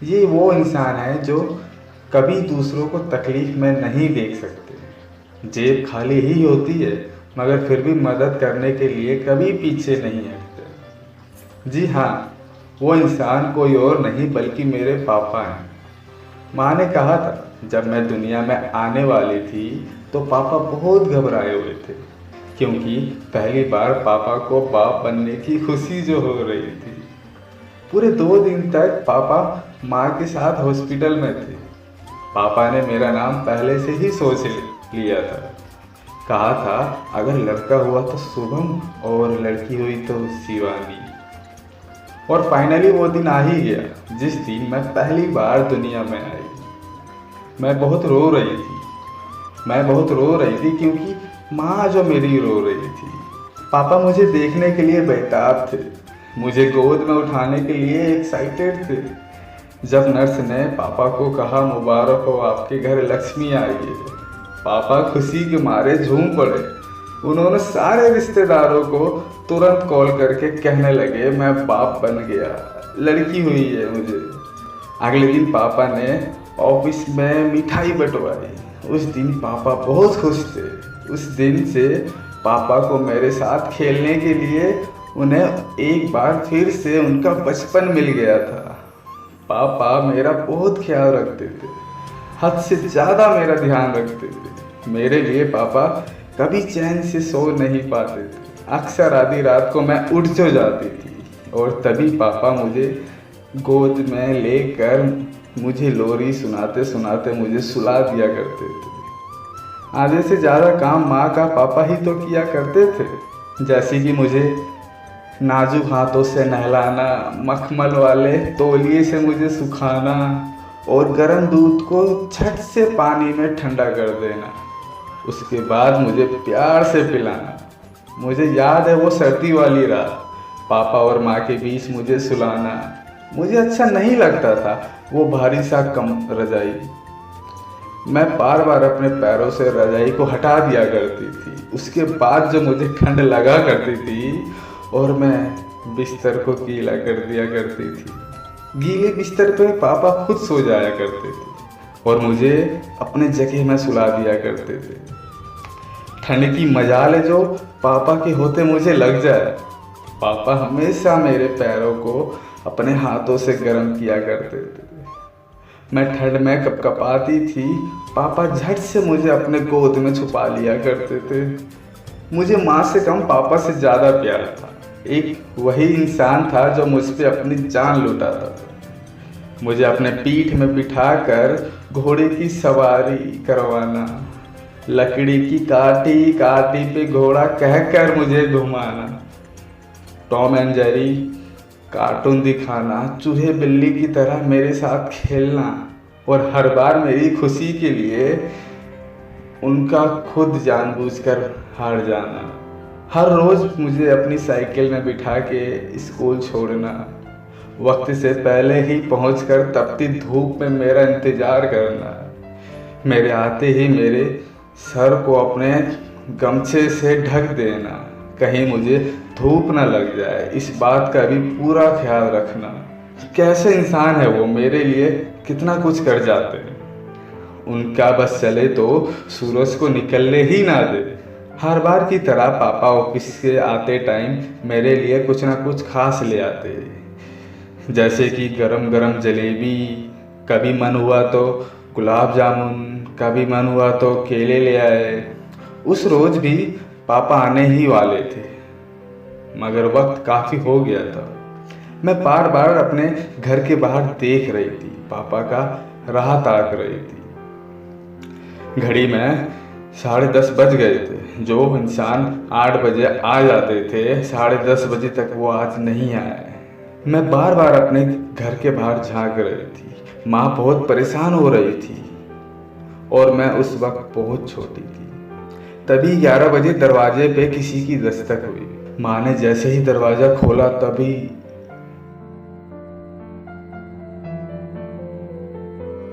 ये वो इंसान है जो कभी दूसरों को तकलीफ में नहीं देख सकते। जेब खाली ही होती है मगर फिर भी मदद करने के लिए कभी पीछे नहीं हटते। जी हाँ, वो इंसान कोई और नहीं बल्कि मेरे पापा हैं। माँ ने कहा था जब मैं दुनिया में आने वाली थी तो पापा बहुत घबराए हुए थे, क्योंकि पहली बार पापा को बाप बनने की खुशी जो हो रही थी। पूरे 2 दिन तक पापा माँ के साथ हॉस्पिटल में थे। पापा ने मेरा नाम पहले से ही सोच लिया था। कहा था अगर लड़का हुआ तो शुभम और लड़की हुई तो शिवानी। और फाइनली वो दिन आ ही गया जिस दिन मैं पहली बार दुनिया में आई। मैं बहुत रो रही थी। मैं बहुत रो रही थी क्योंकि माँ जो मेरी रो रही थी। पापा मुझे देखने के लिए बेताब थे, मुझे गोद में उठाने के लिए एक्साइटेड थे। जब नर्स ने पापा को कहा मुबारक हो आपके घर लक्ष्मी आई है, पापा खुशी के मारे झूम पड़े। उन्होंने सारे रिश्तेदारों को तुरंत कॉल करके कहने लगे मैं बाप बन गया, लड़की हुई है मुझे। अगले दिन पापा ने ऑफिस में मिठाई बंटवाई। उस दिन पापा बहुत खुश थे। उस दिन से पापा को मेरे साथ खेलने के लिए उन्हें एक बार फिर से उनका बचपन मिल गया था। पापा मेरा बहुत ख्याल रखते थे, हद से ज़्यादा मेरा ध्यान रखते थे। मेरे लिए पापा कभी चैन से सो नहीं पाते थे। अक्सर आधी रात को मैं उठ जो जाती थी और तभी पापा मुझे गोद में लेकर मुझे लोरी सुनाते सुनाते मुझे सुला दिया करते थे। आधे से ज़्यादा काम माँ का पापा ही तो किया करते थे, जैसे कि मुझे नाजुक हाथों से नहलाना, मखमल वाले तौलिए से मुझे सुखाना और गर्म दूध को झट से पानी में ठंडा कर देना। उसके बाद मुझे प्यार से पिलाना। मुझे याद है वो सर्दी वाली रात, पापा और माँ के बीच मुझे सुलाना। मुझे अच्छा नहीं लगता था वो भारी सा कम रजाई। मैं बार बार अपने पैरों से रजाई को हटा दिया करती थी। उसके बाद जो मुझे ठंड लगा करती थी और मैं बिस्तर को गीला कर दिया करती थी। गीले बिस्तर पे पापा खुद सो जाया करते थे और मुझे अपने जगह में सुला दिया करते थे। ठंड की मजाल है जो पापा के होते मुझे लग जाए। पापा हमेशा मेरे पैरों को अपने हाथों से गर्म किया करते थे। मैं ठंड में कपकपाती थी, पापा झट से मुझे अपने गोद में छुपा लिया करते थे। मुझे माँ से कम पापा से ज़्यादा प्यार था। एक वही इंसान था जो मुझ पे अपनी जान लुटाता था। मुझे अपने पीठ में बिठाकर घोड़े की सवारी करवाना, लकड़ी की काठी काठी पे घोड़ा कहकर मुझे घुमाना, टॉम एंड जेरी कार्टून दिखाना, चूहे बिल्ली की तरह मेरे साथ खेलना और हर बार मेरी खुशी के लिए उनका खुद जानबूझकर हार जाना। हर रोज़ मुझे अपनी साइकिल में बिठा के स्कूल छोड़ना, वक्त से पहले ही पहुंचकर तपती धूप में मेरा इंतज़ार करना, मेरे आते ही मेरे सर को अपने गमछे से ढक देना, कहीं मुझे धूप न लग जाए इस बात का भी पूरा ख्याल रखना। कैसे इंसान है वो, मेरे लिए कितना कुछ कर जाते हैं। उनका बस चले तो सूरज को निकलने ही ना दे। हर बार की तरह पापा ऑफिस से आते टाइम मेरे लिए कुछ ना कुछ खास ले आते, जैसे कि गरम गरम जलेबी, कभी मन हुआ तो गुलाब जामुन, कभी मन हुआ तो केले ले आए। उस रोज़ भी पापा आने ही वाले थे मगर वक्त काफ़ी हो गया था। मैं बार बार अपने घर के बाहर देख रही थी, पापा का राह ताक रही थी। घड़ी में 10:30 बज गए थे। जो इंसान 8 बजे आ जाते थे 10:30 बजे तक वो आज नहीं आए। मैं बार बार अपने घर के बाहर झांक रही थी। माँ बहुत परेशान हो रही थी और मैं उस वक्त बहुत छोटी थी। तभी 11 बजे दरवाजे पे किसी की दस्तक हुई। माँ ने जैसे ही दरवाज़ा खोला तभी